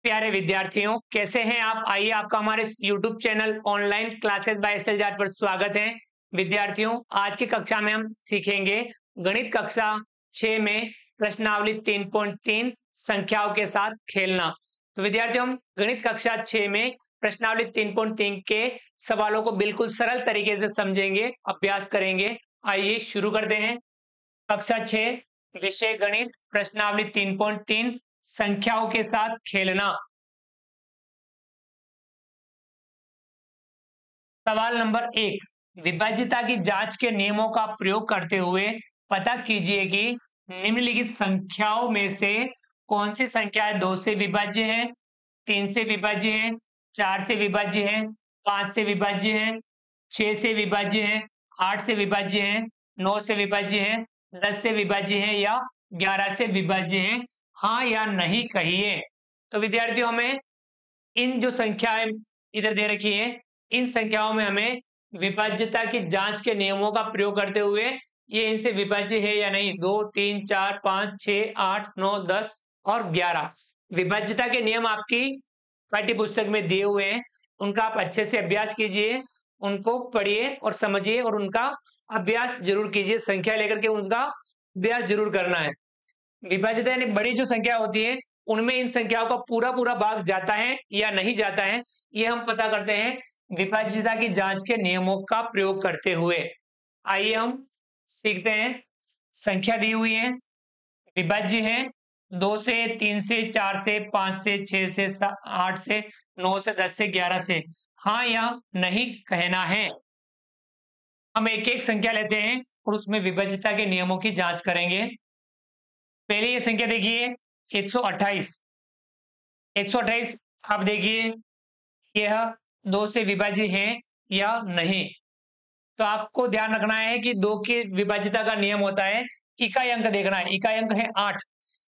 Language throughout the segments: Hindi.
प्यारे विद्यार्थियों, कैसे हैं आप? आइए, आपका हमारे YouTube channel online classes by SL Jat पर स्वागत है। विद्यार्थियों, आज की कक्षा में हम सीखेंगे गणित कक्षा 6 में प्रश्नावली 3.3 संख्याओं के साथ खेलना। तो विद्यार्थियों, हम गणित कक्षा 6 में प्रश्नावली 3.3 के सवालों को बिल्कुल सरल तरीके से समझेंगे, अभ्यास करेंगे। आइए शुरू करते हैं। कक्षा 6 विषय गणित प्रश्नावली 3.3 संख्याओं के साथ खेलना। सवाल नंबर 1, विभाज्यता की जांच के नियमों का प्रयोग करते हुए पता कीजिए कि निम्नलिखित संख्याओं में से कौन सी संख्याएं 2 से विभाज्य है, 3 से विभाज्य है, 4 से विभाज्य है, 5 से विभाज्य है, 6 से विभाज्य है, 8 से विभाज्य है, 9 से विभाज्य है, 10 से विभाज्य है या 11 से विभाज्य है। हाँ या नहीं कहिए। तो विद्यार्थियों, हमें इन जो संख्याएं इधर दे रखी है, इन संख्याओं में हमें विभाज्यता की जांच के नियमों का प्रयोग करते हुए ये इनसे विभाज्य है या नहीं, 2 3 4 5 6 8 9 10 और 11 विभाज्यता के नियम आपकी पाठ्य पुस्तक में दिए हुए हैं। उनका आप अच्छे से अभ्यास कीजिए, उनको पढ़िए और समझिए और उनका अभ्यास जरूर कीजिए। संख्या लेकर के उनका अभ्यास जरूर करना है। विभाज्यता यानी बड़ी जो संख्या होती है, उनमें इन संख्याओं का पूरा पूरा भाग जाता है या नहीं जाता है, ये हम पता करते हैं विभाज्यता की जांच के नियमों का प्रयोग करते हुए। आइए हम सीखते हैं। संख्या दी हुई है, विभाज्य है, 2 से, 3 से, 4 से, 5 से, 6 से, 8 से, 9 से, 10 से, 11 से। हाँ या नहीं कहना है। हम एक एक संख्या लेते हैं और उसमें विभाज्यता के नियमों की जांच करेंगे। पहले ये संख्या देखिए, 128। 128 आप देखिए, यह 2 से विभाज्य है या नहीं। तो आपको ध्यान रखना है कि 2 की विभाज्यता का नियम होता है, इकाई अंक देखना है। इकाई अंक है 8।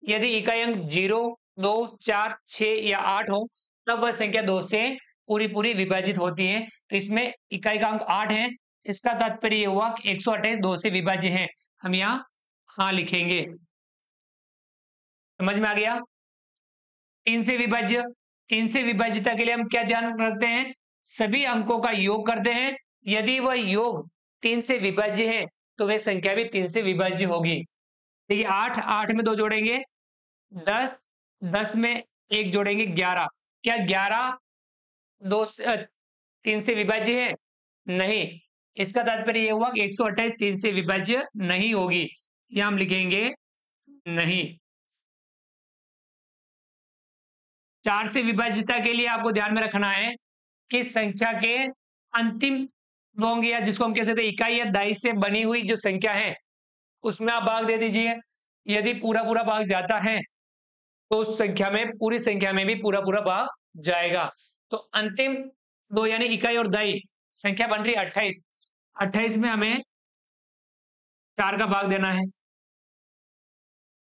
यदि इकाई अंक 0, 2, 4, 6 या 8 हो, तब वह संख्या 2 से पूरी पूरी विभाजित होती है। तो इसमें इकाई का अंक 8 है। इसका तात्पर्य यह हुआ कि 128 2 से विभाज्य है। हम यहाँ हाँ लिखेंगे। समझ में आ गया? 3 से विभाज्य, 3 से विभाज्यता के लिए हम क्या ध्यान रखते हैं? सभी अंकों का योग करते हैं। यदि वह योग 3 से विभाज्य है, तो वह संख्या भी 3 से विभाज्य होगी। देखिए, 8, 8 में 2 जोड़ेंगे 10, 10 में 1 जोड़ेंगे 11। क्या 11 3 से विभाज्य है? नहीं। इसका तात्पर्य यह हुआ कि 128 3 से विभाज्य नहीं होगी। यह हम लिखेंगे नहीं। 4 से विभाज्यता के लिए आपको ध्यान में रखना है कि संख्या के अंतिम अंक या जिसको हम कह सकते हैं इकाई या दाई से बनी हुई जो संख्या है, उसमें आप भाग दे दीजिए। यदि पूरा पूरा भाग जाता है, तो उस संख्या में, पूरी संख्या में भी पूरा पूरा भाग जाएगा। तो अंतिम दो यानी इकाई और दाई संख्या बन रही 28। 28 में हमें 4 का भाग देना है।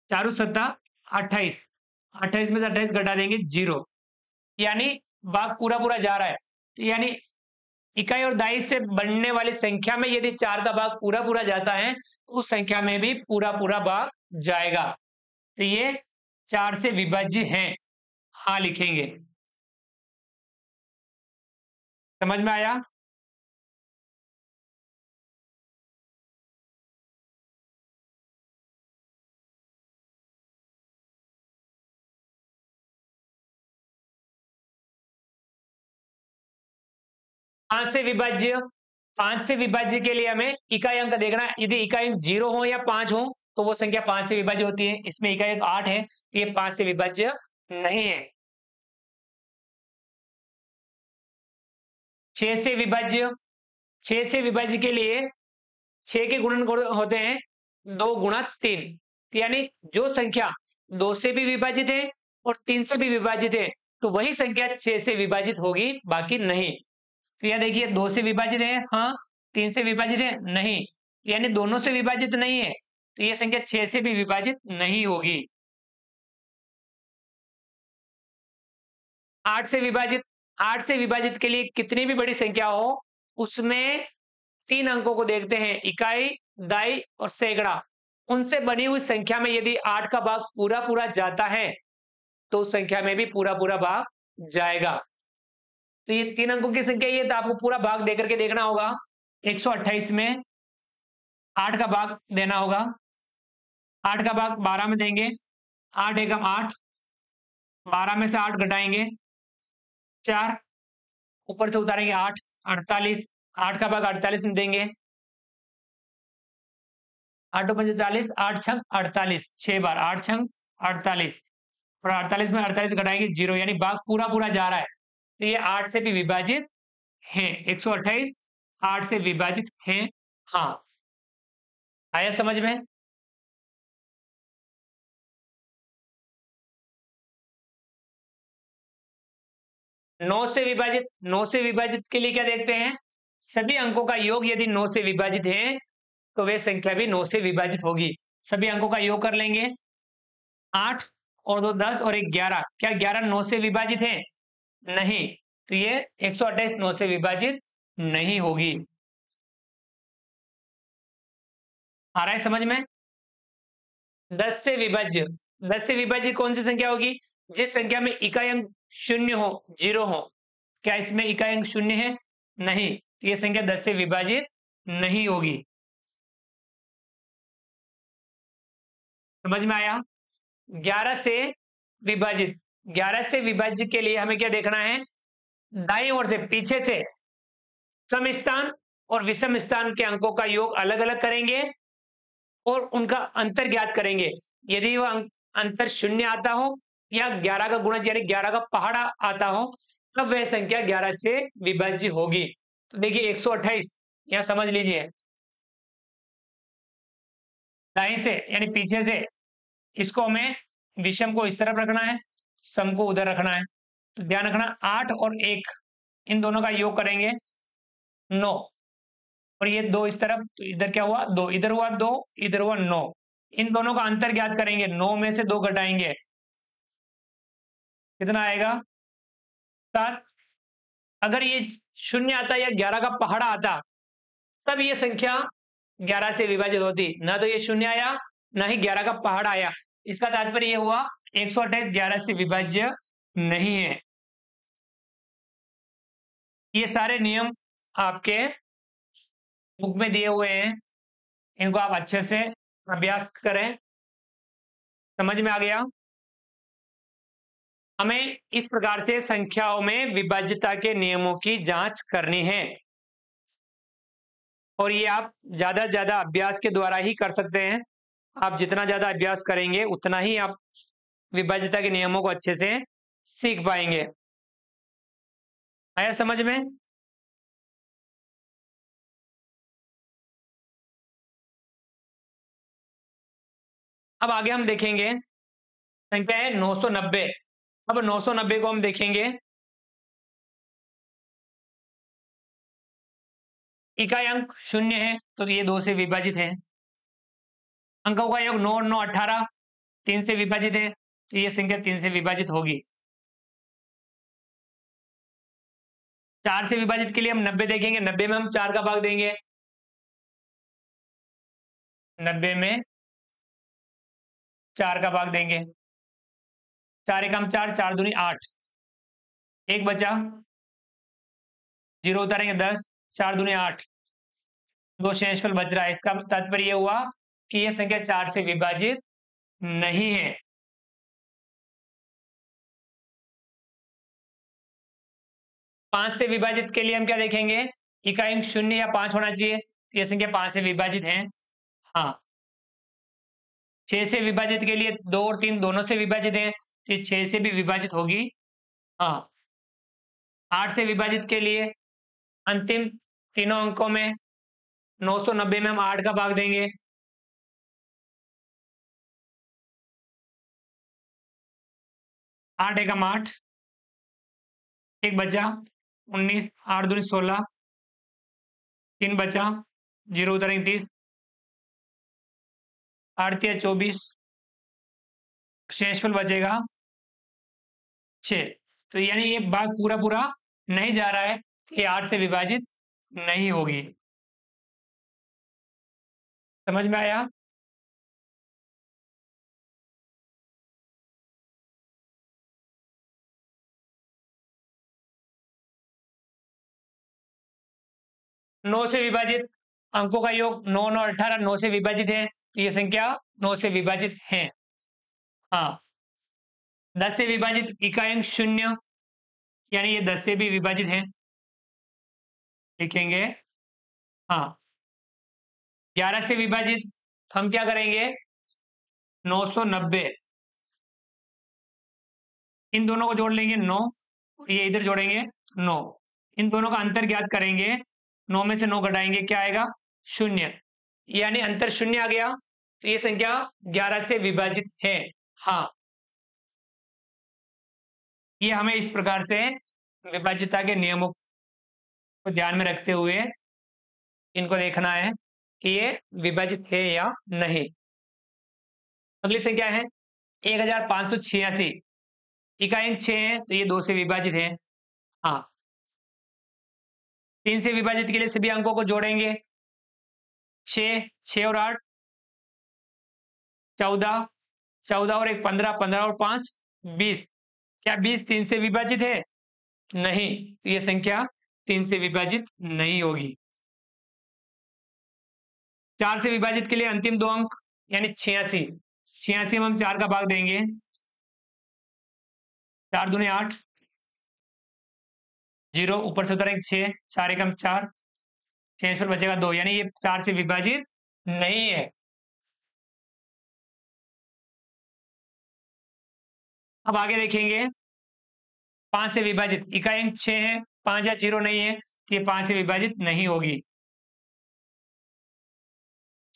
4 सत्ता 28। 28 में से 28 घटा देंगे 0, यानी भाग पूरा पूरा जा रहा है। तो यानी इकाई और दाई से बनने वाली संख्या में यदि 4 का भाग पूरा पूरा जाता है, तो उस संख्या में भी पूरा पूरा भाग जाएगा। तो ये 4 से विभाज्य है। हाँ लिखेंगे। समझ में आया? पांच से विभाज्य, 5 से विभाज्य के लिए हमें इकाई अंक देखना है। यदि इकाई अंक 0 हो या 5 हो, तो वो संख्या 5 से विभाज्य होती है। इसमें इकाई अंक 8 है, तो ये 5 से विभाज्य नहीं है। 6 से विभाज्य, 6 से विभाज्य के लिए 6 के गुणन होते हैं 2 गुणा 3। यानी जो संख्या 2 से भी विभाजित है और 3 से भी विभाजित है, तो वही संख्या 6 से विभाजित होगी, बाकी नहीं। तो यह देखिए, 2 से विभाजित है हाँ, 3 से विभाजित है नहीं, यानी दोनों से विभाजित नहीं है, तो यह संख्या 6 से भी विभाजित नहीं होगी। 8 से विभाजित, 8 से विभाजित के लिए कितनी भी बड़ी संख्या हो, उसमें 3 अंकों को देखते हैं, इकाई, दाई और सैकड़ा। उनसे बनी हुई संख्या में यदि 8 का भाग पूरा पूरा जाता है, तो उस संख्या में भी पूरा पूरा भाग जाएगा। तो ये 3 अंकों की संख्या ये, तो आपको पूरा भाग देकर के देखना होगा। 128 में 8 का भाग देना होगा। 8 का भाग 12 में देंगे। 8 एकम 8, 12 में से 8 घटाएंगे 4, ऊपर से उतारेंगे 8, 48। 8 का भाग 48 में देंगे। 8 पंजे 40, 8 छंग 48, 6 बार 8 छंग 48, और 48 में 48 घटाएंगे 0, यानी भाग पूरा पूरा जा रहा है। तो ये 8 से भी विभाजित है। 128 8 से विभाजित है। हाँ, आया समझ में? 9 से विभाजित, 9 से विभाजित के लिए क्या देखते हैं? सभी अंकों का योग यदि 9 से विभाजित है तो वे संख्या भी 9 से विभाजित होगी। सभी अंकों का योग कर लेंगे। 8 और 2 10 और 1 11। क्या 11 9 से विभाजित है? नहीं। तो ये 128 9 से विभाजित नहीं होगी। आ रहा है समझ में? 10 से विभाज्य, 10 से विभाजित कौन सी संख्या होगी? जिस संख्या में इकाई अंक शून्य हो, 0 हो। क्या इसमें इकाई अंक शून्य है? नहीं। तो ये संख्या 10 से विभाजित नहीं होगी। समझ में आया? 11 से विभाजित, 11 से विभाज्य के लिए हमें क्या देखना है? दाईं ओर से, पीछे से सम स्थान और विषम स्थान के अंकों का योग अलग अलग करेंगे और उनका अंतर ज्ञात करेंगे। यदि वह अंतर शून्य आता हो या 11 का गुणज यानी 11 का पहाड़ा आता हो, तब वह संख्या 11 से विभाज्य होगी। तो देखिए 128 यहां समझ लीजिए, दाएं से यानी पीछे से, इसको हमें विषम को इस तरफ रखना है, सम को उधर रखना है। तो ध्यान रखना 8 और 1 इन दोनों का योग करेंगे 9, और ये 2 इस तरफ, तो इधर क्या हुआ? 2, इधर हुआ 2, इधर हुआ 9। इन दोनों का अंतर ज्ञात करेंगे। 9 में से 2 घटाएंगे, कितना आएगा? 7। अगर ये शून्य आता या 11 का पहाड़ा आता, तब ये संख्या 11 से विभाजित होती। ना तो ये शून्य आया, ना ही 11 का पहाड़ा आया। इसका तात्पर्य ये हुआ 128 11 से विभाज्य नहीं है। ये सारे नियम आपके बुक में दिए हुए हैं, इनको आप अच्छे से अभ्यास करें। समझ में आ गया? हमें इस प्रकार से संख्याओं में विभाज्यता के नियमों की जांच करनी है, और ये आप ज्यादा से ज्यादा अभ्यास के द्वारा ही कर सकते हैं। आप जितना ज्यादा अभ्यास करेंगे उतना ही आप विभाज्यता के नियमों को अच्छे से सीख पाएंगे। आया समझ में? अब आगे हम देखेंगे संख्या है 990। अब 990 को हम देखेंगे। इकाई अंक शून्य है, तो ये 2 से विभाजित है। अंकों का योग 9 और 9 18, 3 से विभाजित है, तो ये संख्या 3 से विभाजित होगी। 4 से विभाजित के लिए हम 90 देखेंगे। 90 में हम 4 का भाग देंगे। 90 में 4 का भाग देंगे। 4 एकम 4, 4 दूनी 8, 1 बचा, 0 उतारेंगे 10, 4 दूनी 8, 2 शेषफल बच रहा है। इसका तात्पर्य यह हुआ कि यह संख्या 4 से विभाजित नहीं है। 5 से विभाजित के लिए हम क्या देखेंगे? इकाई अंक 0 या 5 होना चाहिए, तो यह संख्या 5 से विभाजित है। हाँ। 6 से विभाजित के लिए 2 और 3 दोनों से विभाजित है, तो ये 6 से भी विभाजित होगी। हाँ। 8 से विभाजित के लिए अंतिम तीनों अंकों में 990 में हम 8 का भाग देंगे। 8 एकम 8, 1 बचा, 19, 8 दूनी 16, 3 बचा, 0 उतारेंगे 30, 8 तिया 24, शेषफल बचेगा 6। तो यानी ये भाग पूरा पूरा नहीं जा रहा है, ये 8 से विभाजित नहीं होगी। समझ में आया? 9 से विभाजित अंकों का योग 9 9 18 9 से विभाजित है, तो ये संख्या 9 से विभाजित है। हाँ, 10 से विभाजित इकाई अंक 0, यानी ये 10 से भी विभाजित है, लिखेंगे। हाँ, 11 से विभाजित हम क्या करेंगे, 990, इन दोनों को जोड़ लेंगे 9, ये इधर जोड़ेंगे 9, इन दोनों का अंतर ज्ञात करेंगे, 9 में से 9 घटाएंगे, क्या आएगा 0, यानी अंतर 0 आ गया, तो ये संख्या 11 से विभाजित है। हाँ, ये हमें इस प्रकार से विभाज्यता के नियमों को ध्यान में रखते हुए इनको देखना है कि ये विभाजित है या नहीं। अगली संख्या है 1586, इकाई अंक 6 है, तो ये 2 से विभाजित है। हाँ, 3 से विभाजित के लिए सभी अंकों को जोड़ेंगे, 6 6 और 8 14, 14 और 1 15, 15 और 5 20, क्या 20 3 से विभाजित है? नहीं, तो ये संख्या 3 से विभाजित नहीं होगी। 4 से विभाजित के लिए अंतिम 2 अंक यानी 86, 86 में हम 4 का भाग देंगे, 4 दूनी 8, 0 ऊपर से उतरेंगे 6, 4 एकम 4, 6 पर बचेगा 2, यानी ये 4 से विभाजित नहीं है। अब आगे देखेंगे 5 से विभाजित इकाई अंक 6 है, 5 या 0 नहीं है, तो ये 5 से विभाजित नहीं होगी।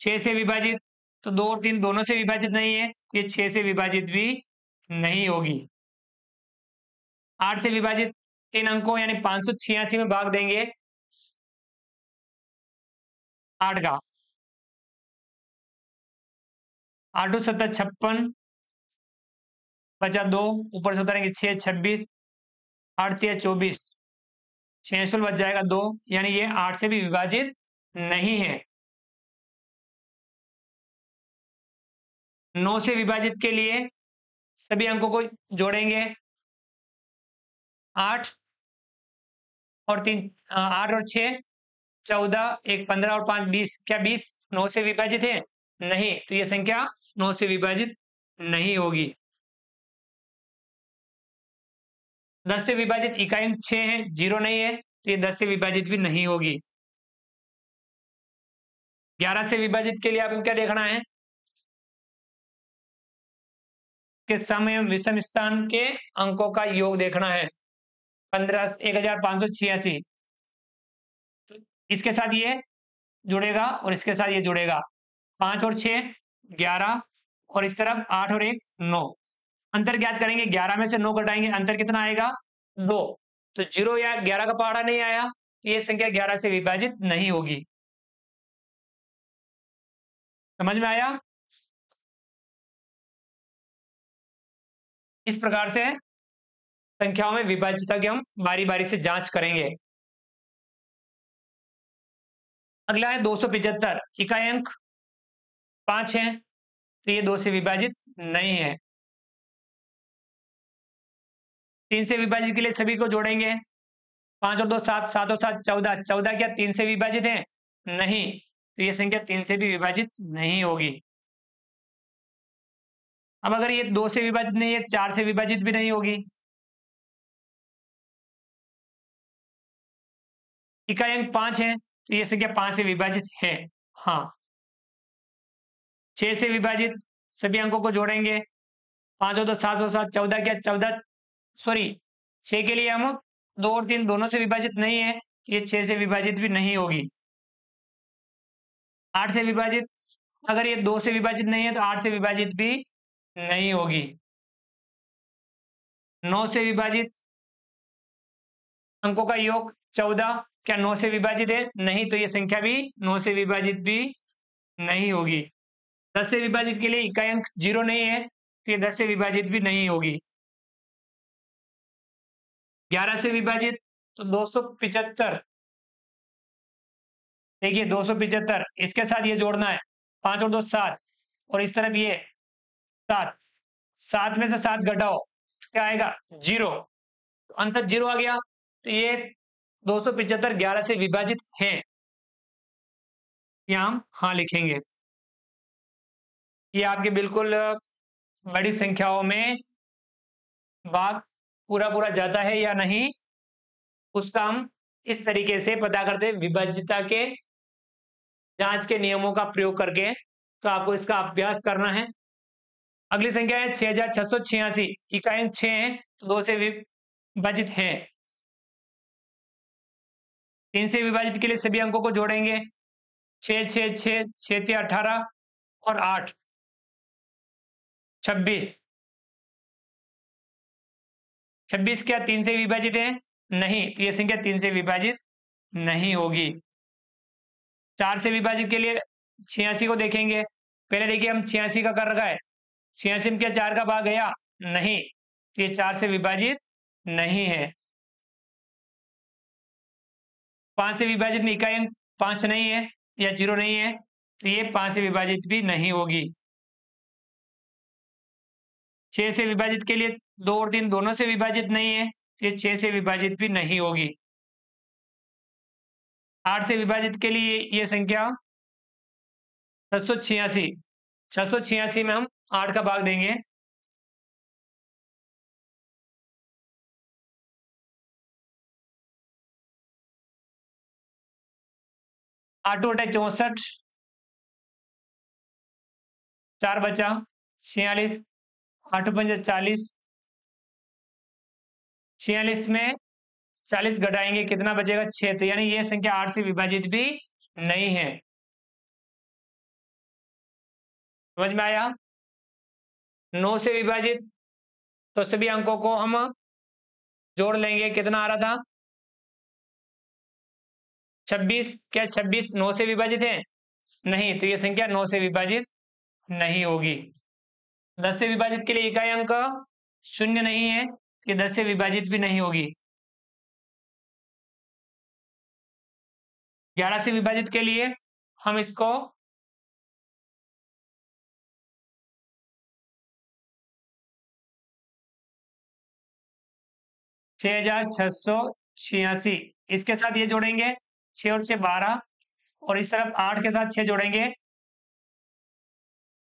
6 से विभाजित तो 2 और 3 दोनों से विभाजित नहीं है, तो ये 6 से विभाजित भी नहीं होगी। 8 से विभाजित 3 अंकों यानी 586 में भाग देंगे 8 का, 8 2 7 56, बचा 2 ऊपर से उतारेंगे 6 26, 8 3 24, 6 पर बच जाएगा 2, यानी ये 8 से भी विभाजित नहीं है। 9 से विभाजित के लिए सभी अंकों को जोड़ेंगे, 8 और 3 8 और 6 14, 1 15 और 5 20, क्या 20 9 से विभाजित है? नहीं, तो ये संख्या 9 से विभाजित नहीं होगी। 10 से विभाजित इकाई अंक 6 है, 0 नहीं है, तो ये 10 से विभाजित भी नहीं होगी। 11 से विभाजित के लिए आपको क्या देखना है कि सम एवं विषम स्थान के अंकों का योग देखना है। 1586, तो इसके साथ ये जुड़ेगा और इसके साथ ये जुड़ेगा, 5 और 6 11, और इस तरफ 8 और 1 9, अंतर ज्ञात करेंगे, 11 में से 9 घटाएंगे, अंतर कितना आएगा 2, तो 0 या 11 का पहाड़ा नहीं आया, तो ये संख्या 11 से विभाजित नहीं होगी। समझ में आया? इस प्रकार से संख्याओं में विभाज्यता की हम बारी बारी से जांच करेंगे। अगला है 275, इकाई अंक 5 है, तो ये 2 से विभाजित नहीं है। 3 से विभाजित के लिए सभी को जोड़ेंगे, 5 और 2 7, 7 और 7 14, 14 क्या 3 से विभाजित है? नहीं, तो ये संख्या 3 से भी विभाजित नहीं होगी। अब अगर ये 2 से विभाजित नहीं है, 4 से विभाजित भी नहीं होगी। इकाई अंक 5 है, तो ये संख्या 5 से विभाजित है। हाँ, 6 से विभाजित सभी अंकों को जोड़ेंगे, 5 और 2 7 और 7 14 क्या 14, सॉरी 6 के लिए हम 2 और 3 दोनों से विभाजित नहीं है, ये 6 से विभाजित भी नहीं होगी। 8 से विभाजित, अगर ये 2 से विभाजित नहीं है तो 8 से विभाजित भी नहीं होगी। 9 से विभाजित अंकों का योग 14, क्या 9 से विभाजित है? नहीं, तो ये संख्या भी 9 से विभाजित भी नहीं होगी। 10 से विभाजित के लिए इकाई अंक 0 नहीं है, तो ये 10 से विभाजित भी नहीं होगी। 11 से विभाजित तो 275, देखिए 275, इसके साथ ये जोड़ना है, 5 और 2 7, और इस तरफ ये 7, 7 में से 7 घटाओ, क्या आएगा 0, तो अंतर 0 आ गया, तो ये 275 11 से विभाजित है। यहाँ हम हाँ लिखेंगे। ये आपके बिल्कुल बड़ी संख्याओं में भाग पूरा पूरा जाता है या नहीं, उसका हम इस तरीके से पता करते हैं विभाज्यता के जांच के नियमों का प्रयोग करके। तो आपको इसका अभ्यास करना है। अगली संख्या है 6686। इकाई अंक 6 है तो 2 से विभाजित है। 3 से विभाजित के लिए सभी अंकों को जोड़ेंगे। 6 6 6 6 18 और 8 26। 26 क्या 3 से विभाजित है? नहीं, तो ये संख्या 3 से विभाजित नहीं होगी। 4 से विभाजित के लिए 86 को देखेंगे। पहले देखिए हम 86 का कर रखा है। 86 में क्या 4 का भाग गया? नहीं, तो ये 4 से विभाजित नहीं है। 5 से विभाजित में इकाई अंक 5 नहीं है या 0 नहीं है, तो ये 5 से विभाजित भी नहीं होगी। 6 से विभाजित के लिए 2 और 3 दोनों से विभाजित नहीं है, तो ये 6 से विभाजित भी नहीं होगी। 8 से विभाजित के लिए ये संख्या 686। 686 में हम 8 का भाग देंगे। 8 बटा 64, 4 बचा 46, 8 पंजा 40। 46 में 40 घटाएंगे कितना बचेगा? 6। तो यानी ये संख्या 8 से विभाजित भी नहीं है। समझ में आया? 9 से विभाजित, तो सभी अंकों को हम जोड़ लेंगे। कितना आ रहा था? 26। क्या 26 9 से विभाजित है? नहीं, तो ये संख्या 9 से विभाजित नहीं होगी। 10 से विभाजित के लिए इकाई अंक 0 नहीं है, ये 10 से विभाजित भी नहीं होगी। 11 से विभाजित के लिए हम इसको 6686 इसके साथ ये जोड़ेंगे। 6 और 6 12, और इस तरफ 8 के साथ 6 जोड़ेंगे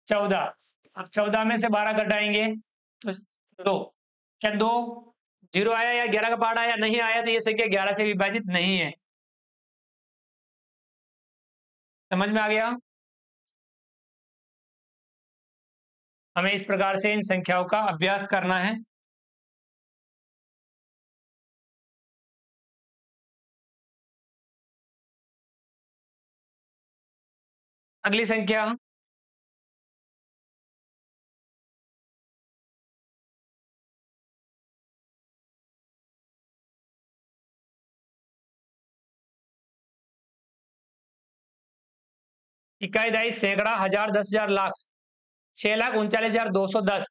14। अब 14 में से 12 घटाएंगे तो 2। क्या 2 0 आया या 11 का पार्ट आया? नहीं आया, तो ये संख्या 11 से विभाजित नहीं है। समझ में आ गया? हमें इस प्रकार से इन संख्याओं का अभ्यास करना है। अगली संख्या इकाई दहाई सैकड़ा हजार 10,000 लाख 6,39,210।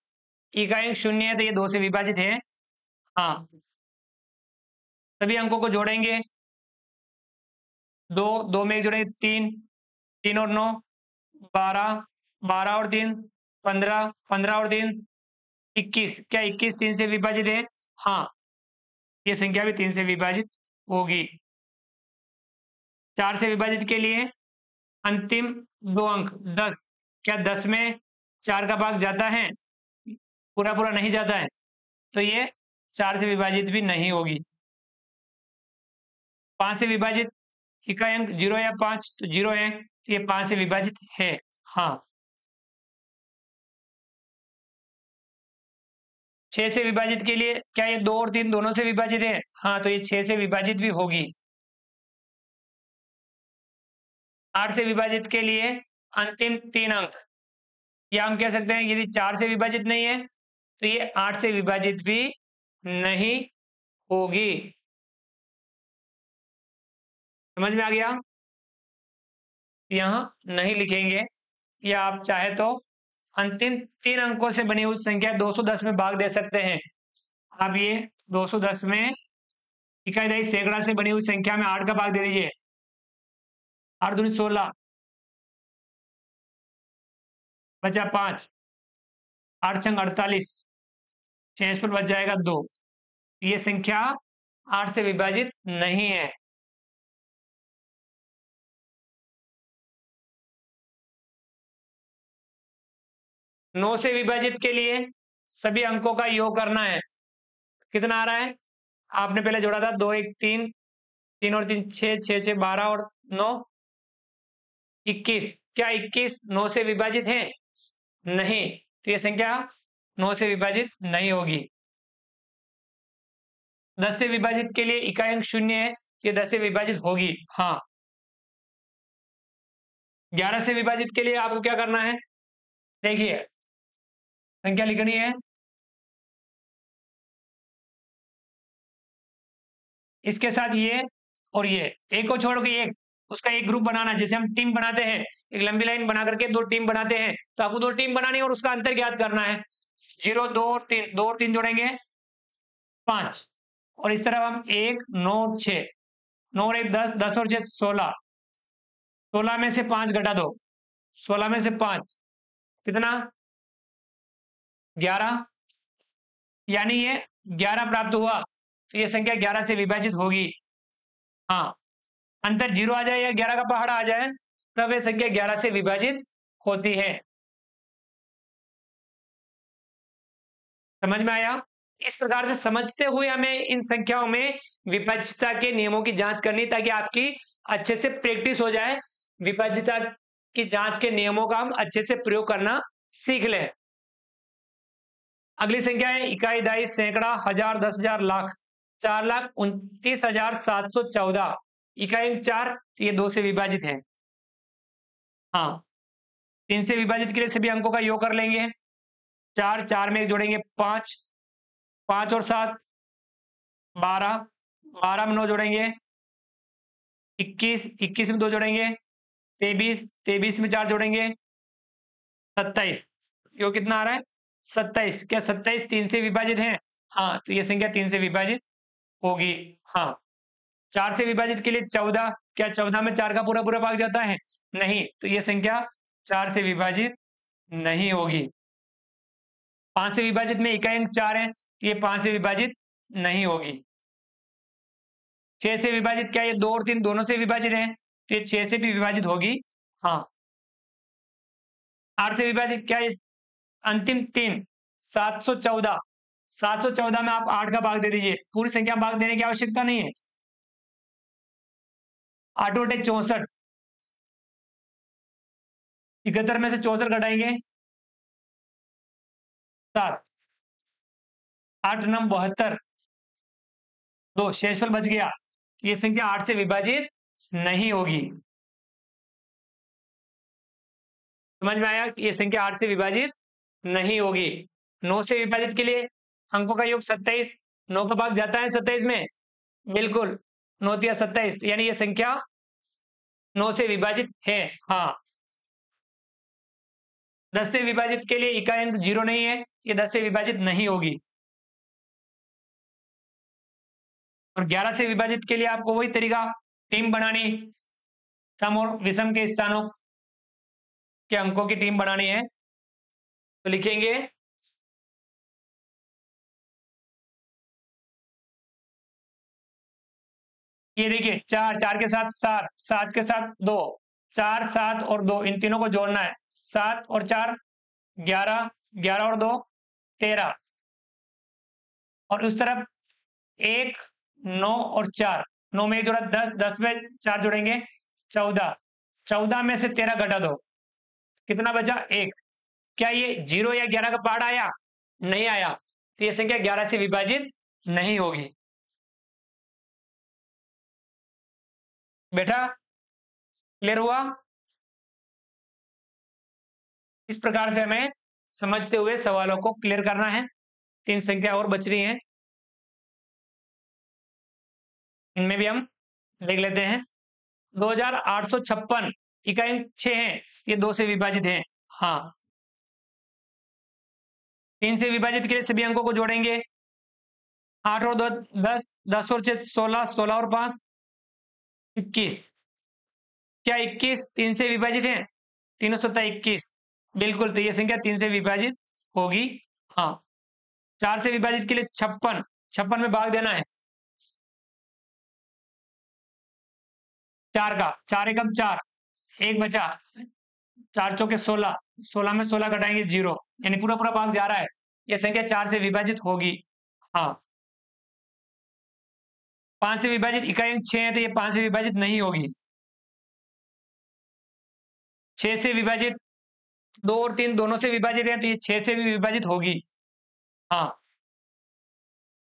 इकाई अंक 0 है तो ये 2 से विभाजित है। हाँ, सभी अंकों को जोड़ेंगे। 2 2 में एक जोड़ेंगे 3, 3 और 9 12, 12 और 3 15, 15 और 3 21। क्या 21 3 से विभाजित है? हाँ, ये संख्या भी 3 से विभाजित होगी। 4 से विभाजित के लिए अंतिम 2 अंक 10। क्या 10 में 4 का भाग जाता है? पूरा पूरा नहीं जाता है, तो ये 4 से विभाजित भी नहीं होगी। 5 से विभाजित इकाई अंक 0 या 5, तो 0 है, तो ये 5 से विभाजित है। हाँ, 6 से विभाजित के लिए क्या ये 2 और 3 दोनों से विभाजित है? हाँ, तो ये 6 से विभाजित भी होगी। 8 से विभाजित के लिए अंतिम 3 अंक, या हम कह सकते हैं यदि 4 से विभाजित नहीं है तो ये 8 से विभाजित भी नहीं होगी। समझ में आ गया? यहाँ नहीं लिखेंगे, या आप चाहे तो अंतिम 3 अंकों से बनी हुई संख्या 210 में भाग दे सकते हैं। आप ये 210 में इकाई दहाई सैकड़ा से बनी हुई संख्या में 8 का भाग दे दीजिए। 8 दूनी 16, बचा 5, 8 छंग 48, 6 पर बच जाएगा 2। ये संख्या 8 से विभाजित नहीं है। 9 से विभाजित के लिए सभी अंकों का योग करना है। कितना आ रहा है? आपने पहले जोड़ा था 2 1 3, 3 और 3 6, 6 6 12 और 9 21। क्या 21 9 से विभाजित है? नहीं, तो ये संख्या 9 से विभाजित नहीं होगी। 10 से विभाजित के लिए इकाई अंक 0 है, ये 10 से विभाजित होगी। हाँ। 11 से विभाजित के लिए आपको क्या करना है? देखिए, संख्या लिखनी है, इसके साथ ये और ये, एक को छोड़ के एक, उसका एक ग्रुप बनाना, जैसे हम टीम बनाते हैं, एक लंबी लाइन बना करके 2 टीम बनाते हैं, तो आपको 2 टीम बनानी है और उसका अंतर ज्ञात करना है। 0 2 और 3, 2 और 3 जोड़ेंगे 5, और इस तरफ हम 1 9 6, 9 और 1 10, 10 और 6 16, 16 में से 5 घटा दो, 16 में से 5 कितना? 11, यानी ये 11 प्राप्त हुआ, तो ये संख्या 11 से विभाजित होगी। हाँ, अंतर 0 आ जाए या 11 का पहाड़ा आ जाए, तब ये संख्या 11 से विभाजित होती है। समझ में आया? इस प्रकार से समझते हुए हमें इन संख्याओं में विभाज्यता के नियमों की जांच करनी, ताकि आपकी अच्छे से प्रैक्टिस हो जाए, विभाज्यता की जांच के नियमों का हम अच्छे से प्रयोग करना सीख लें। अगली संख्या है इकाई, दहाई, सैकड़ा, हजार, 10,000, लाख। 4,29,714। इकाई 4, तो ये 2 से विभाजित है। हाँ, 3 से विभाजित के लिए सभी अंकों का योग कर लेंगे। 4 4 में एक जोड़ेंगे 5, 5 और 7 12, 12 में 9 जोड़ेंगे 21, 21 में 2 जोड़ेंगे 23, 23 में 4 जोड़ेंगे 27। योग कितना आ रहा है? 27। क्या 27 3 से विभाजित है? हाँ, तो ये संख्या 3 से विभाजित होगी। हाँ। 4 से विभाजित के लिए 14, क्या 14 में 4 का पूरा पूरा भाग जाता है? नहीं, तो ये संख्या 4 से विभाजित नहीं होगी। 5 से विभाजित में इकाई अंक 4 है, तो ये 5 से विभाजित नहीं होगी। 6 से विभाजित, क्या ये 2 और 3 दोनों से विभाजित है? तो ये 6 से भी विभाजित होगी। हाँ। 8 से विभाजित, क्या ये अंतिम 3 714, 714 में आप 8 का भाग दे दीजिए, पूरी संख्या में भाग देने की आवश्यकता नहीं है। 8 बटे 64, 71 में से 64 घटाएंगे 7, 8 9 72, 2 शेषफल बच गया। ये संख्या 8 से विभाजित नहीं होगी। समझ में आया? ये संख्या 8 से विभाजित नहीं होगी। 9 से विभाजित के लिए अंकों का योग 27, 9 का भाग जाता है 27 में, बिल्कुल 9 या 27, यानी ये संख्या 9 से विभाजित है। हाँ। 10 से विभाजित के लिए इकाई अंक 0 नहीं है, ये 10 से विभाजित नहीं होगी। और 11 से विभाजित के लिए आपको वही तरीका, टीम बनानी, सम और विषम के स्थानों के अंकों की टीम बनानी है। तो लिखेंगे ये, देखिए 4 4 के साथ 7, 7 के साथ 2, 4 7 और 2, इन तीनों को जोड़ना है। 7 और 4 11, 11 और 2 13, और उस तरफ 1 9 और 4, 9 में एक जोड़ा 10, 10 में 4 जोड़ेंगे 14, 14 में से 13 घटा दो, कितना बचा? 1। क्या ये 0 या 11 का पहाड़ आया? नहीं आया, तो ये संख्या 11 से विभाजित नहीं होगी। बेटा क्लियर हुआ? इस प्रकार से हमें समझते हुए सवालों को क्लियर करना है। 3 संख्या और बच रही हैं, इनमें भी हम देख लेते हैं। 2856 इकाई 6 है, ये 2 से विभाजित है। हाँ। 3 से विभाजित के लिए सभी अंकों को जोड़ेंगे। 8 और 2 10, 10 और 6 16, 16 और 5 21। क्या 21 3 से विभाजित है? 3 सत्ता 21, बिल्कुल, तो ये संख्या 3 से विभाजित होगी। हाँ। 4 से विभाजित के लिए 56, 56 में भाग देना है 4 का, 4 एकम 4, 1 बचा, 4 चौके 16, 16 में 16 घटाएंगे 0, यानी पूरा पूरा भाग जा रहा है, यह संख्या 4 से विभाजित होगी। हाँ, 5 से विभाजित इकाई अंक 6 है, तो ये 5 से विभाजित नहीं होगी। 6 से विभाजित 2 और 3 दोनों से विभाजित है, तो ये 6 से भी विभाजित होगी। हाँ,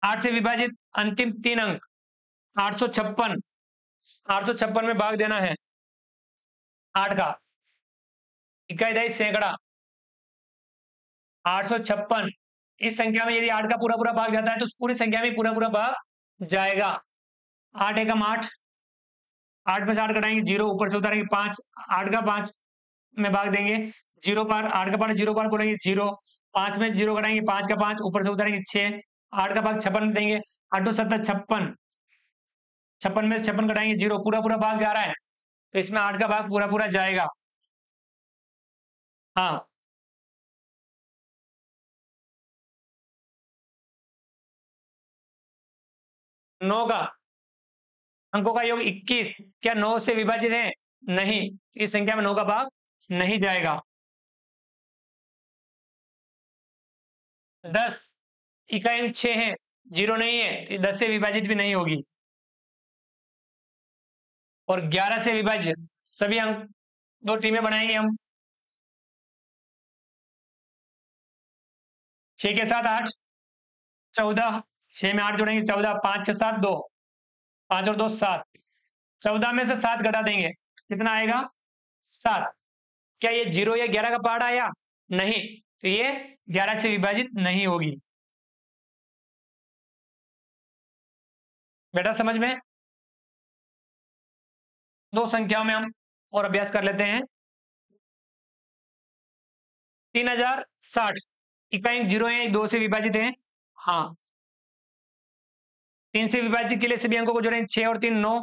8 से विभाजित अंतिम 3 अंक 856, 856 में भाग देना है 8 का, इकाई दही सैकड़ा 856। इस संख्या में यदि 8 का पूरा पूरा भाग जाता है तो उस पूरी संख्या में पूरा पूरा भाग जाएगा। 8 एकम 8, 8 में से 8 घटाएंगे 0, ऊपर से उतारेंगे 5, 8 का 5 में भाग देंगे 0 पर, 8 का पार 0 पर बोलेंगे 0, 5 में 0 घटाएंगे 5 का 5, ऊपर से उतारेंगे 6, 8 का भाग 56 में देंगे, 8 2 7 56, 56 में से 56 घटाएंगे 0, पूरा पूरा भाग जा रहा है, तो इसमें 8 का भाग पूरा पूरा जाएगा। हाँ, नौ का अंकों का योग 21, क्या 9 से विभाजित है? नहीं, इस संख्या में 9 का भाग नहीं जाएगा। 10 इकाई अंक 6 है, 0 नहीं है, तो 10 से विभाजित भी नहीं होगी। और 11 से विभाजित सभी अंक दो टीमें बनाएंगे हम, 6 के साथ 8, 14, 6 में 8 जोड़ेंगे 14, 5 के साथ 2, 5 और 2 7, 14 में से 7 घटा देंगे, कितना आएगा? 7। क्या ये 0 या 11 का पार्ट आया? नहीं, तो ये 11 से विभाजित नहीं होगी। बेटा समझ में? दो संख्याओं में हम और अभ्यास कर लेते हैं। 3060 इकाई अंक 0 है, 2 से विभाजित है। हाँ, 3 से विभाजित के लिए सभी अंकों को जोड़ें, 6 और 3 9,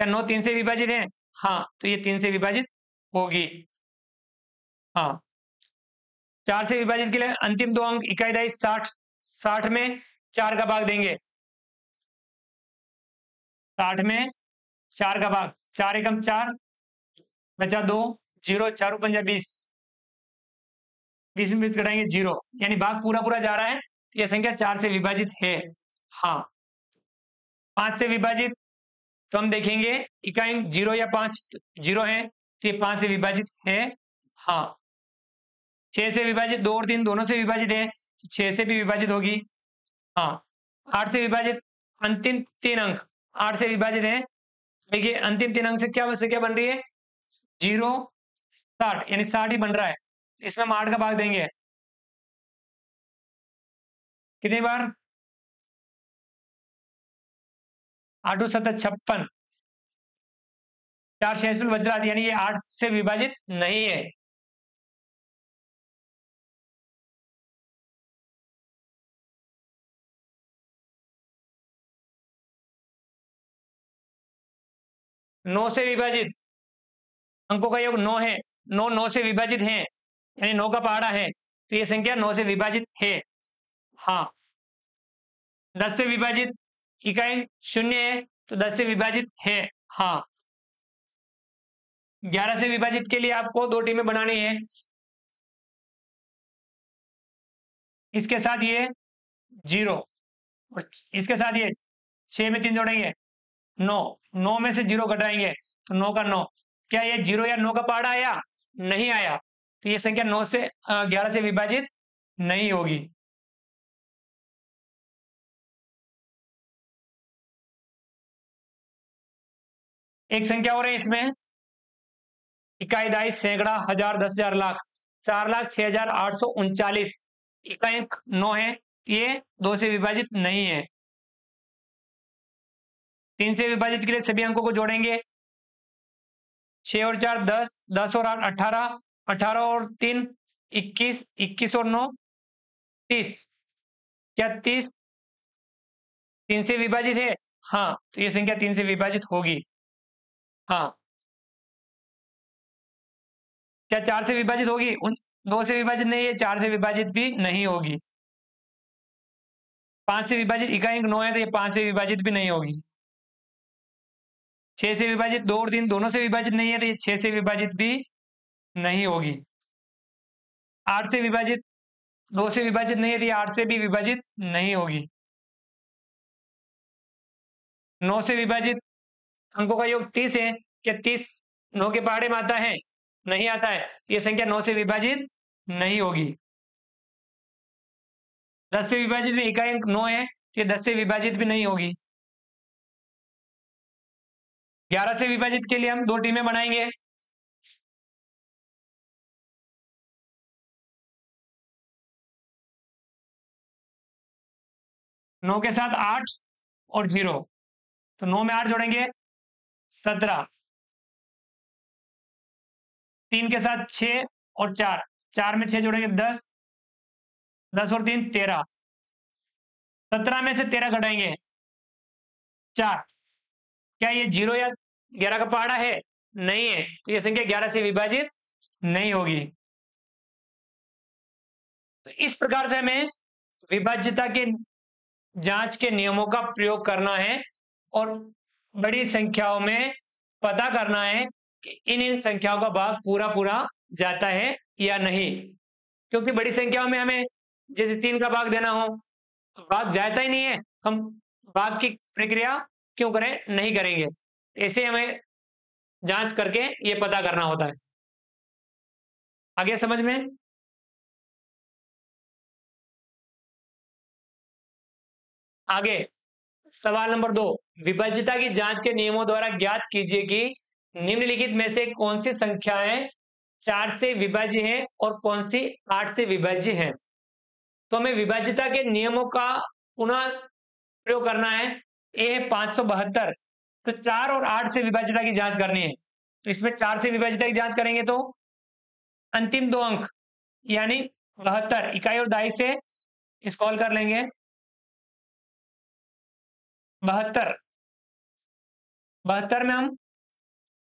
क्या 9 3 से विभाजित है? हाँ, तो ये 3 से विभाजित होगी। हाँ, 4 से विभाजित के लिए अंतिम दो अंक इकाई दही 60, 60 में 4 का भाग देंगे, 60 में 4 का भाग, 4 एकम 4 बचा 2, 0, 4 पंजा 20, 20 में 20 घटाएंगे 0, यानी भाग पूरा पूरा जा रहा है, तो यह संख्या 4 से विभाजित है। हाँ, 5 से विभाजित तो हम देखेंगे इकाई अंक 0 या 5, 0 है, तो ये 5 से विभाजित है। हाँ, 6 से विभाजित 2 और 3 दोनों से विभाजित है, तो 6 से भी विभाजित होगी। हाँ, 8 से विभाजित अंतिम 3 अंक 8 से विभाजित है, देखिए अंतिम 3 अंक से क्या बन रही है? 0 60, यानी 60 ही बन रहा है, इसमें हम 8 का भाग देंगे कितनी बार? 8 7 56, 4 6 बच रहा था, यानी ये 8 से विभाजित नहीं है। नौ से विभाजित अंकों का योग 9 है, 9 9 से विभाजित है, यानी 9 का पहाड़ा है, तो ये संख्या 9 से विभाजित है। हाँ, 10 से विभाजित इकाई 0 है, तो 10 से विभाजित है। हाँ, 11 से विभाजित के लिए आपको दो टीमें बनानी है, इसके साथ ये 0 और इसके साथ ये 6 में 3 जोड़ेंगे 9, 9 में से 0 घटाएंगे तो 9 का 9, क्या ये 0 या 9 का पहाड़ा आया? नहीं आया, तो ये संख्या 9 से 11 से विभाजित नहीं होगी। एक संख्या और है इसमें, इकाई दाई सैकड़ा हजार 10,000 लाख 4,06,839, इकाई अंक 9 है, ये 2 से विभाजित नहीं है। 3 से विभाजित के लिए सभी अंकों को जोड़ेंगे, 6 और 4 10, 10 और 8 18, 18 और 3 21, 21 और 9 30, क्या 30 3 से विभाजित है? हाँ, तो ये संख्या 3 से विभाजित होगी। हाँ, क्या 4 से विभाजित होगी? 2 से विभाजित नहीं है, 4 से विभाजित भी नहीं होगी। 5 से विभाजित इकाई अंक 9 है, तो ये 5 से विभाजित भी नहीं होगी। 6 से विभाजित 2 और 3 दोनों से विभाजित नहीं है, तो ये 6 से विभाजित भी नहीं होगी। 8 से विभाजित, 2 से विभाजित नहीं है, तो ये 8 से भी विभाजित नहीं होगी। 9 से विभाजित अंकों का योग 30 है, क्या 30 9 के पहाड़े में आता है? नहीं आता है, तो ये संख्या 9 से विभाजित नहीं होगी। 10 से विभाजित में इकाई अंक 9 है, तो ये 10 से विभाजित भी नहीं होगी। 11 से विभाजित के लिए हम 2 टीमें बनाएंगे। 9 के साथ 8 और 0, तो 9 में 8 जोड़ेंगे 17, 3 के साथ 6 और 4, 4 में 6 जोड़ेंगे 10, 10 और 3 13, 17 में से 13 घटाएंगे 4, क्या ये 0 या 11 का पहाड़ा है? नहीं है, तो ये संख्या 11 से विभाजित नहीं होगी। तो इस प्रकार से हमें विभाज्यता के जांच के नियमों का प्रयोग करना है और बड़ी संख्याओं में पता करना है कि इन संख्याओं का भाग पूरा पूरा जाता है या नहीं, क्योंकि बड़ी संख्याओं में हमें जैसे 3 का भाग देना हो, भाग जाता ही नहीं है, हम भाग की प्रक्रिया क्यों करें? नहीं करेंगे। ऐसे हमें जांच करके ये पता करना होता है। आगे समझ में? आगे सवाल नंबर 2, विभाज्यता की जांच के नियमों द्वारा ज्ञात कीजिए कि निम्नलिखित में से कौन सी संख्याएं 4 से विभाज्य हैं और कौन सी 8 से विभाज्य हैं। तो हमें विभाज्यता के नियमों का पुनः प्रयोग करना है। ए है 572, तो 4 और 8 से विभाज्यता की जांच करनी है। तो इसमें 4 से विभाज्यता की जांच करेंगे तो अंतिम 2 अंक यानी 72 इकाई और दहाई से इसको हल कर लेंगे। 72 72 में हम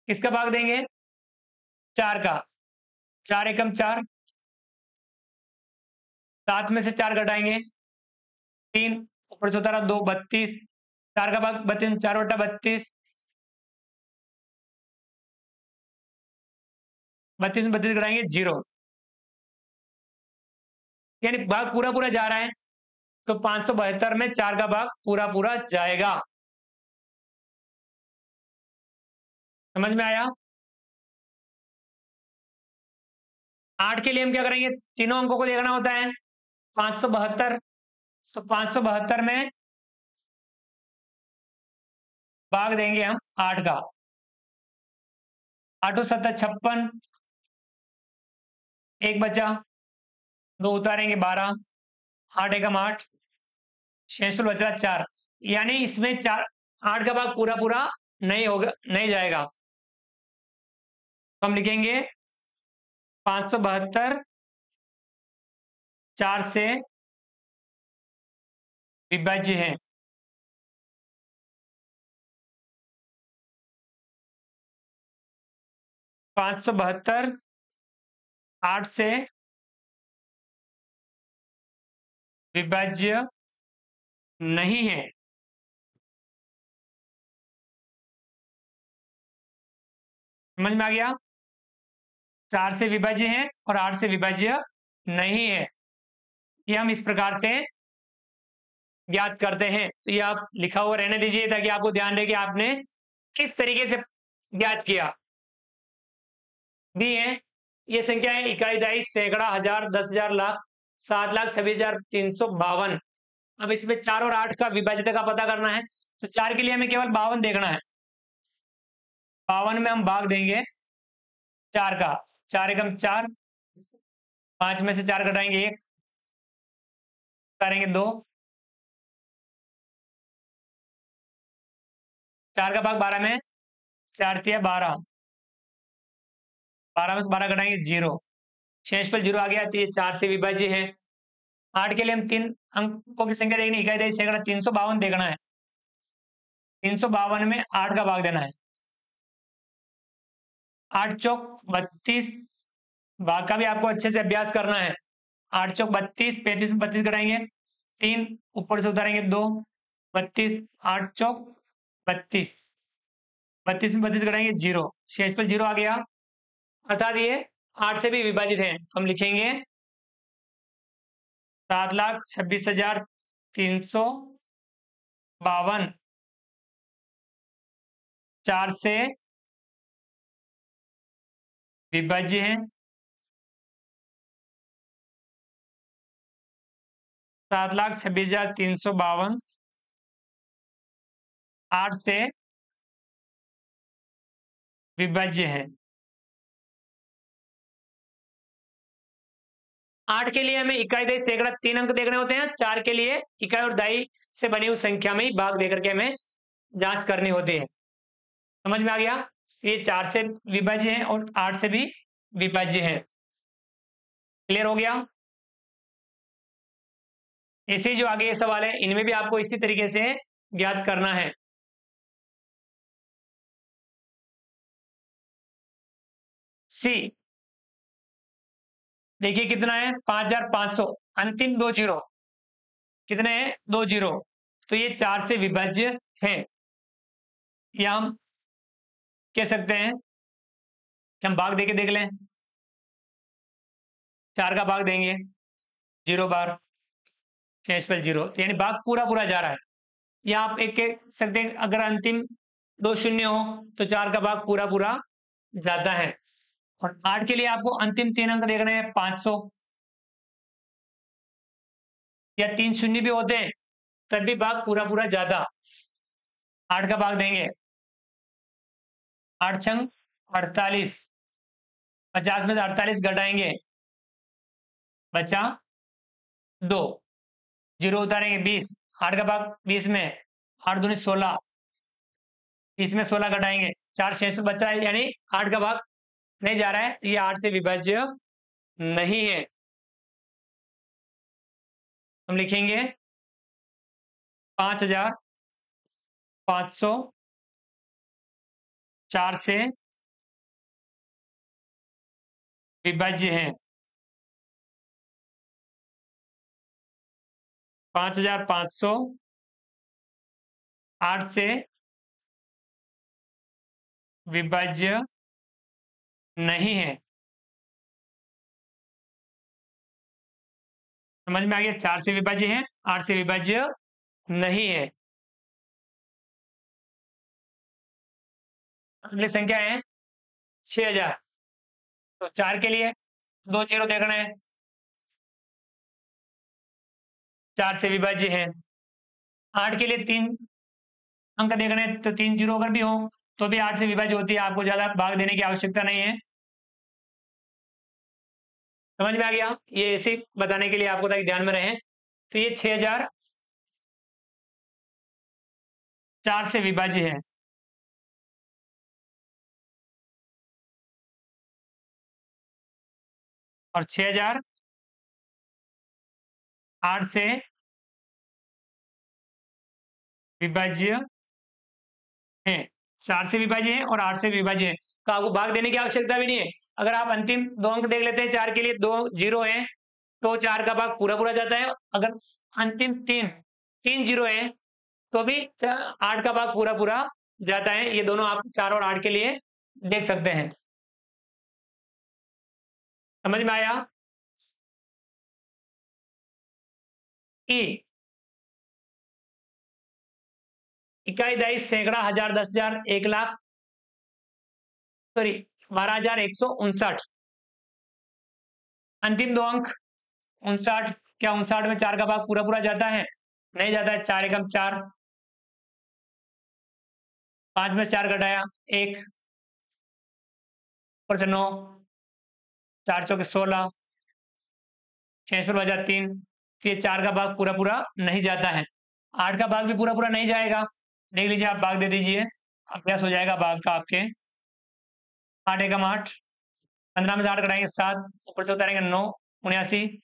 किसका भाग देंगे? 4 का, 4 एकम 4, 7 में से 4 घटाएंगे 3, ऊपर से उतारा 2, 32, 4 का भाग 32, 4 बटा 32, 32 में 32 घटाएंगे 0, यानी भाग पूरा पूरा जा रहा है, तो 572 में 4 का भाग पूरा पूरा जाएगा। समझ में आया? 8 के लिए हम क्या करेंगे? तीनों अंकों को देखना होता है। 572, तो 572 में भाग देंगे हम 8 का, 8 7 56, 1 बचा, 2 उतारेंगे 12, 8 एकम 8, शेष पर बच रहा 4, यानी इसमें 4 8 का भाग पूरा पूरा नहीं होगा, नहीं जाएगा। तो हम लिखेंगे 572 4 से विभाज्य है। पांच सौ बहत्तर 8 से विभाज्य नहीं है। समझ में आ गया? 4 से विभाज्य है और 8 से विभाज्य नहीं है, ये हम इस प्रकार से ज्ञात करते हैं। तो ये आप लिखा हुआ रहने दीजिए ताकि आपको ध्यान रहे कि आपने किस तरीके से ज्ञात किया। बी है, ये संख्या है इकाई, दहाई, सैकड़ा, हजार, 10,000, लाख, 7,26,352। अब इसमें 4 और 8 का विभाज्यता का पता करना है, तो 4 के लिए हमें केवल 52 देखना है। 52 में हम भाग देंगे 4 का, 4 एकम 4, 5 में से 4 घटाएंगे 1, करेंगे 2, 4 का भाग 12 में 4 तिया 12, 12 में से 12 घटाएंगे 0, शेष पर 0 आ गया, तो ये 4 से विभाज्य है। 8 के लिए हम 3 अंकों की संख्या देखनी, इकाई, दहाई, सैकड़ा, 352 देखना है। 352 में 8 का भाग देना है, 8 चौक 32, भाग का भी आपको अच्छे से अभ्यास करना है। 8 चौक 32, 35 में 32 घटाएंगे 3, ऊपर से उतारेंगे 2, 32, 8 चौक 32, 32 में 32 घटाएंगे 0, शेष पर 0 आ गया, अर्थात ये 8 से भी विभाजित है। हम लिखेंगे 7,26,352 4 से विभाज्य है। 7,26,352 8 से विभाज्य है। 8 के लिए हमें इकाई, दही, सैकड़ा 3 अंक देखने होते हैं। 4 के लिए इकाई और दही से बनी हुई संख्या में ही भाग देकर के हमें जांच करनी होती है। समझ में आ गया? ये 4 से विभाज्य है और 8 से भी विभाज्य है। क्लियर हो गया? ऐसे जो आगे ये सवाल है इनमें भी आपको इसी तरीके से ज्ञात करना है। सी देखिए कितना है, 5,500, अंतिम 2 जीरो कितने हैं, 2 जीरो, तो ये 4 से विभाज्य है। या हम कह सकते हैं कि हम भाग देके देख लें। 4 का भाग देंगे 0 बार, 6 जीरो, यानी भाग पूरा पूरा जा रहा है। या आप एक कह सकते हैं अगर अंतिम 2 शून्य हो तो 4 का भाग पूरा पूरा जाता है। और 8 के लिए आपको अंतिम 3 अंक देखने हैं, 500 या 3 शून्य भी होते हैं तब भी भाग पूरा पूरा जाता। 8 का भाग देंगे, 8 छंग 48, 50 में से 48 घटाएंगे, बचा 2, जीरो उतारेंगे 20, 8 का भाग 20 में, 8 दूनी 16, इसमें 16 घटाएंगे, 4 शेष बचा है, यानी 8 का भाग नहीं जा रहा है, ये 8 से विभाज्य नहीं है। हम लिखेंगे 5,500 4 से विभाज्य है। 5,500 8 से विभाज्य नहीं है। समझ में आ गया? 4 से विभाज्य है, 8 से विभाज्य नहीं है। अगली संख्या है 6,000, तो 4 के लिए 2 जीरो देखना है, 4 से विभाज्य है। 8 के लिए 3 अंक देखने हैं, तो 3 जीरो अगर भी हो तो भी 8 से विभाज्य होती है, आपको ज्यादा भाग देने की आवश्यकता नहीं है। समझ में आ गया? ये ऐसे बताने के लिए आपको ताकि ध्यान में रहे। तो ये 6,000 4 से विभाज्य है। और 6,000 8 से विभाज्य है। 4 से विभाज्य है और 8 से विभाज्य है, तो आपको भाग देने की आवश्यकता भी नहीं है। अगर आप अंतिम 2 अंक देख लेते हैं, 4 के लिए 2 जीरो है तो 4 का भाग पूरा पूरा जाता है। अगर अंतिम 3 जीरो है तो भी 8 का भाग पूरा पूरा जाता है। ये दोनों आप 4 और 8 के लिए देख सकते हैं। समझ में आया? ई इकाई, दही, सैकड़ा, हजार, 10,000, 1,00,000, सॉरी 12,159, अंतिम 2 अंक 59। क्या 59 में 4 का भाग पूरा पूरा जाता है? नहीं जाता है। 4 एकम 4, 5 में 4 घटाया 1, ऊपर से 9, 4 चौके 16, 6 पर बचा 3, तो ये 4 का भाग पूरा पूरा नहीं जाता है। 8 का भाग भी पूरा पूरा नहीं जाएगा। देख लीजिए, आप भाग दे दीजिए, अभ्यास हो जाएगा भाग का आपके। 8 एकम 8, 15 में से 8 घटाएंगे 7, ऊपर से उतारेंगे 9, 79,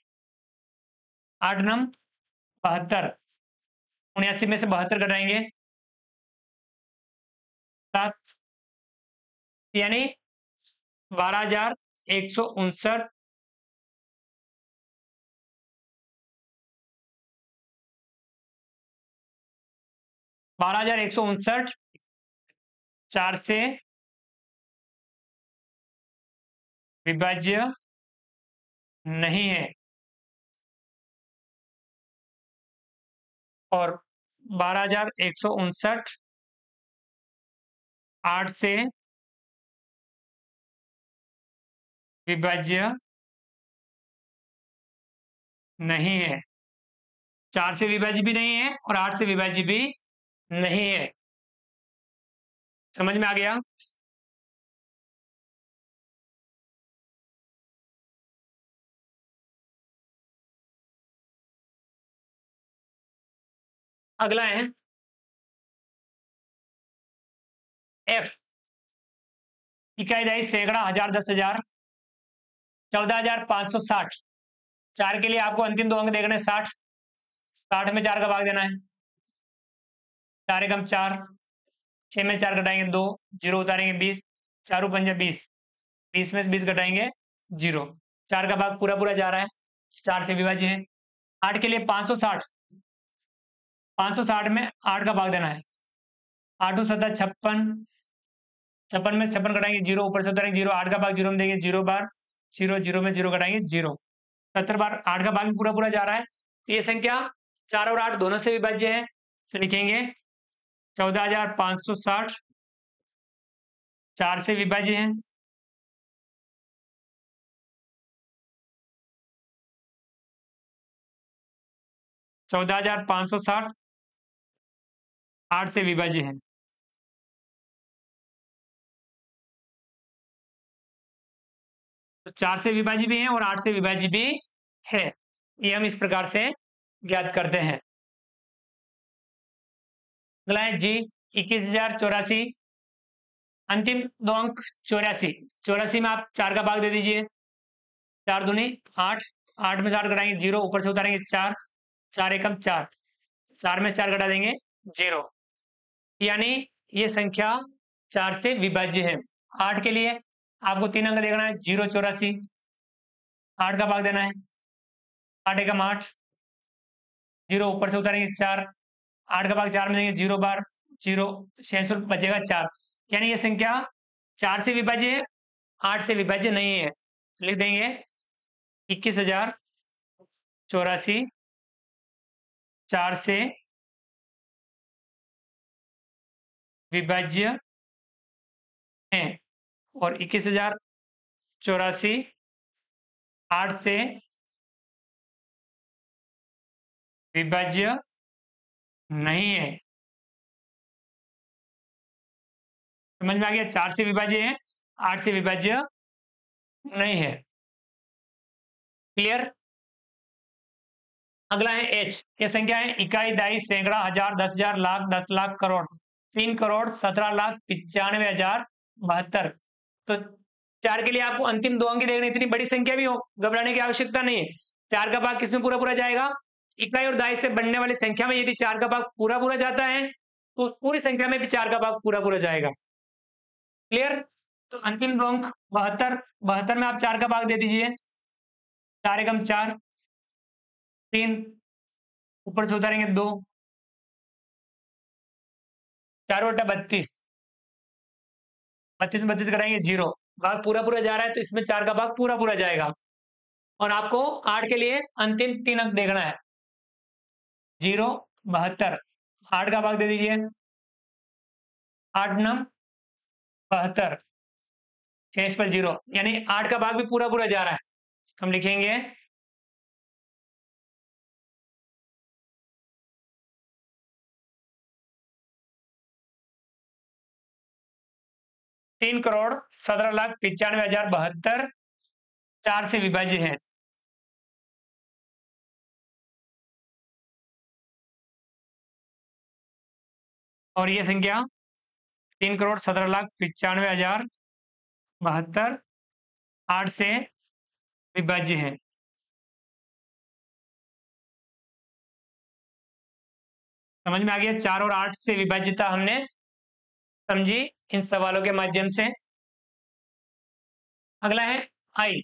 8 नम 72, 79 में से 72 घटाएंगे 7, यानी 12,159, 12,159 4 से विभाज्य नहीं है। और 12,159 8 से विभाज्य नहीं है। 4 से विभाज्य भी नहीं है और 8 से विभाज्य भी नहीं है। समझ में आ गया? अगला है एफ। इकाई दहाई सैकड़ा हजार 10,000 14,560। 4 के लिए आपको अंतिम 2 अंक देखने 60। 60 में 4 का भाग देना है। 4 एकम 4, 6 में 4 घटाएंगे 2, 0 उतारेंगे 20, 4 पंजा 20, 20 में से 20 घटाएंगे 0। 4 का भाग पूरा पूरा जा रहा है, 4 से विभाज्य है। 8 के लिए 560, 560 में 8 का भाग देना है। 8 7 56, 56 में 56 घटाएंगे 0, ऊपर से उतारेंगे 0, 8 का भाग 0 में देंगे 0 बार 0, 0 में 0 घटाएंगे 0। 70 बार 8 का भाग भी पूरा पूरा जा रहा है। तो ये संख्या 4 और 8 दोनों से विभाज्य है, तो लिखेंगे 14,560 4 से विभाज्य है। चौदह हजार 560 8 से विभाज्य है। तो 4 से विभाज्य भी है और 8 से विभाज्य भी है। ये हम इस प्रकार से ज्ञात करते हैं। अगला है जी 21,084। अंतिम 2 अंक 84। 84 में आप 4 का भाग दे दीजिए। 4 दूनी 8, 8 में 4 घटाएंगे 0, ऊपर से उतारेंगे 4, 4 एकम 4, 4 में 4 घटा देंगे 0। यानी ये संख्या 4 से विभाज्य है। 8 के लिए आपको 3 अंक देखना है 0 84, 8 का भाग देना है। 8 एकम 8, 0 ऊपर से उतारेंगे 4, 8 का भाग 4 में देंगे 0 बार 0, शेष बचेगा 4। यानी ये संख्या 4 से विभाज्य है, 8 से विभाज्य नहीं है। तो लिख देंगे 21,084 4 से विभाज्य है और 21,084 8 से विभाज्य नहीं है। समझ में आ गया? 4 से विभाज्य है, 8 से विभाज्य नहीं है। क्लियर? अगला है एच। ये संख्या है इकाई दहाई सैकड़ा हजार 10,000 लाख 10 लाख करोड़ 3 करोड़ 17,95,072। तो 4 के लिए आपको अंतिम 2 अंक देखने, इतनी बड़ी संख्या भी हो घबराने की आवश्यकता नहीं है। 4 का भाग किसमें पूरा पूरा जाएगा? इकाई और दहाई से बनने वाली संख्या में यदि 4 का भाग पूरा पूरा जाता है तो उस पूरी संख्या में भी 4 का भाग पूरा पूरा जाएगा। क्लियर? तो अंतिम 2 अंक 72, 72 में आप 4 का भाग दे दीजिए। 4 एकम 4, 3 ऊपर से उतारेंगे 2, 4 बटा 32, 32 32 घटाएंगे 0, भाग पूरा पूरा जा रहा है तो इसमें 4 का भाग पूरा पूरा जाएगा। और आपको 8 के लिए अंतिम 3 अंक देखना है 0 72, 8 का भाग दे दीजिए। 8 9 72, शेष पर 0, यानी 8 का भाग भी पूरा पूरा जा रहा है। हम लिखेंगे 3,17,95,072 4 से विभाज्य है। और ये संख्या 3,17,95,072 8 से विभाज्य है। समझ में आ गया? 4 और 8 से विभाज्यता हमने समझी इन सवालों के माध्यम से। अगला है आई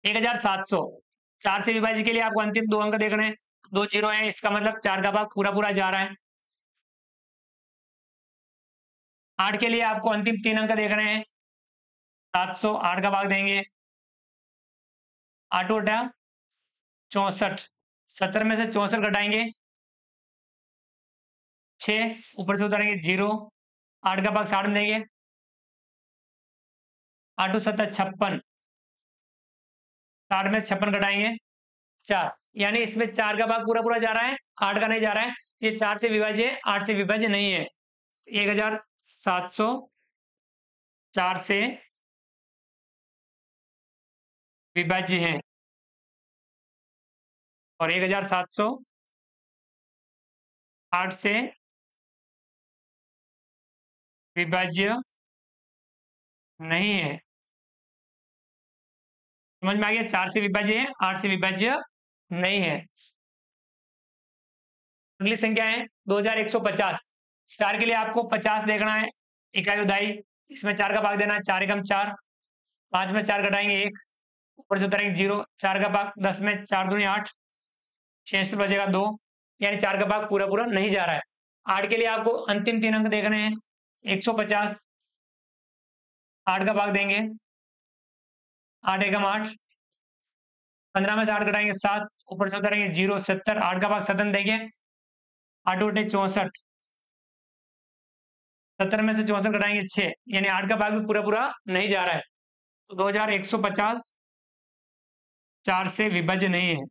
1,700। 4 से विभाज्य के लिए आपको अंतिम 2 अंक देखने हैं। 2 0 है, इसका मतलब 4 का भाग पूरा पूरा जा रहा है। 8 के लिए आपको अंतिम 3 अंक देखने हैं। 700, 8 का भाग देंगे 8 बटा 64, 70 में से 64 घटाएंगे 6, ऊपर से उतारेंगे 0, 8 का भाग 60 में देंगे, 8 2 7 56, 60 में से 56 घटाएंगे 4, यानी इसमें 4 का भाग पूरा पूरा जा रहा है, 8 का नहीं जा रहा है। ये 4 से विभाज्य है, 8 से विभाज्य नहीं है। 1700 4 से विभाज्य है और 1700 8 से विभाज्य नहीं है। समझ में आ गया? 4 से विभाज्य है, 8 से विभाज्य नहीं है। अगली संख्या है 2150। 4 के लिए आपको 50 देखना है, इकाई उदाई, इसमें 4 का भाग देना है, 4 एकम 4, 5 में 4 घटाएंगे 1, ऊपर से उतारेंगे 0, 4 का भाग 10 में 4 दूनी 8, 6 बचेगा 2, यानी 4 का भाग पूरा पूरा नहीं जा रहा है। 8 के लिए आपको अंतिम 3 अंक देखने हैं, 150, 8 का भाग देंगे, 8 एकम 8, 15 में से 8 घटाएंगे 7, ऊपर से उतारेंगे 0, 70, 8 का भाग 7 देंगे, 8 उठे 64, 70 में से 64 घटाएंगे 6, यानी 8 का भाग भी पूरा पूरा नहीं जा रहा है। तो 2150 4 से विभाज्य नहीं है।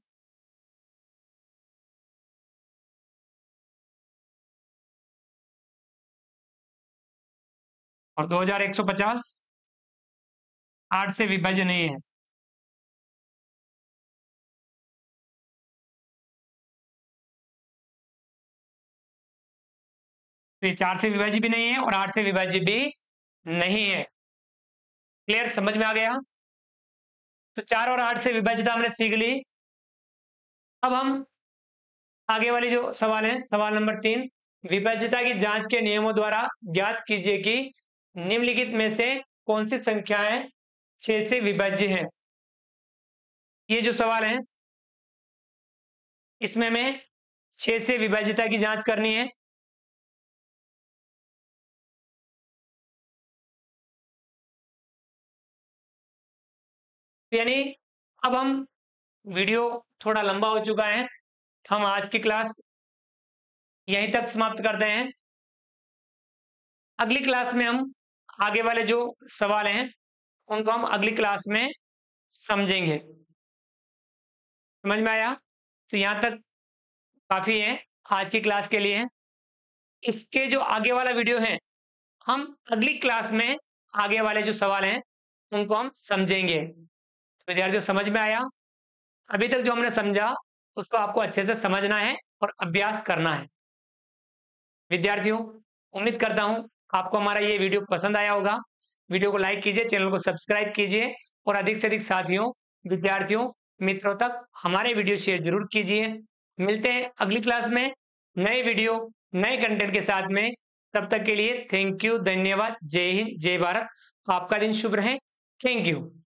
और 2150 8 से विभाज्य नहीं है। तो ये 4 से विभाज्य भी नहीं है और 8 से विभाज्य भी नहीं है। क्लियर? समझ में आ गया? तो 4 और 8 से विभाज्यता हमने सीख ली। अब हम आगे वाले जो सवाल है, सवाल नंबर 3, विभाज्यता की जांच के नियमों द्वारा ज्ञात कीजिए कि निम्नलिखित में से कौन सी संख्याएं 6 से विभाज्य है। ये जो सवाल है इसमें हमें 6 से विभाज्यता की जांच करनी है। यानी अब हम, वीडियो थोड़ा लंबा हो चुका है, हम आज की क्लास यहीं तक समाप्त करते हैं। अगली क्लास में हम आगे वाले जो सवाल हैं उनको हम अगली क्लास में समझेंगे। समझ में आया? तो यहां तक काफी है आज की क्लास के लिए। इसके जो आगे वाला वीडियो है हम अगली क्लास में आगे वाले जो सवाल हैं उनको हम समझेंगे। तो विद्यार्थियों, समझ में आया? अभी तक जो हमने समझा उसको आपको अच्छे से समझना है और अभ्यास करना है। विद्यार्थियों, उम्मीद करता हूं आपको हमारा ये वीडियो पसंद आया होगा। वीडियो को लाइक कीजिए, चैनल को सब्सक्राइब कीजिए और अधिक से अधिक साथियों, विद्यार्थियों, मित्रों तक हमारे वीडियो शेयर जरूर कीजिए। मिलते हैं अगली क्लास में नए वीडियो, नए कंटेंट के साथ में। तब तक के लिए थैंक यू, धन्यवाद, जय हिंद, जय भारत। आपका दिन शुभ रहे। Thank you.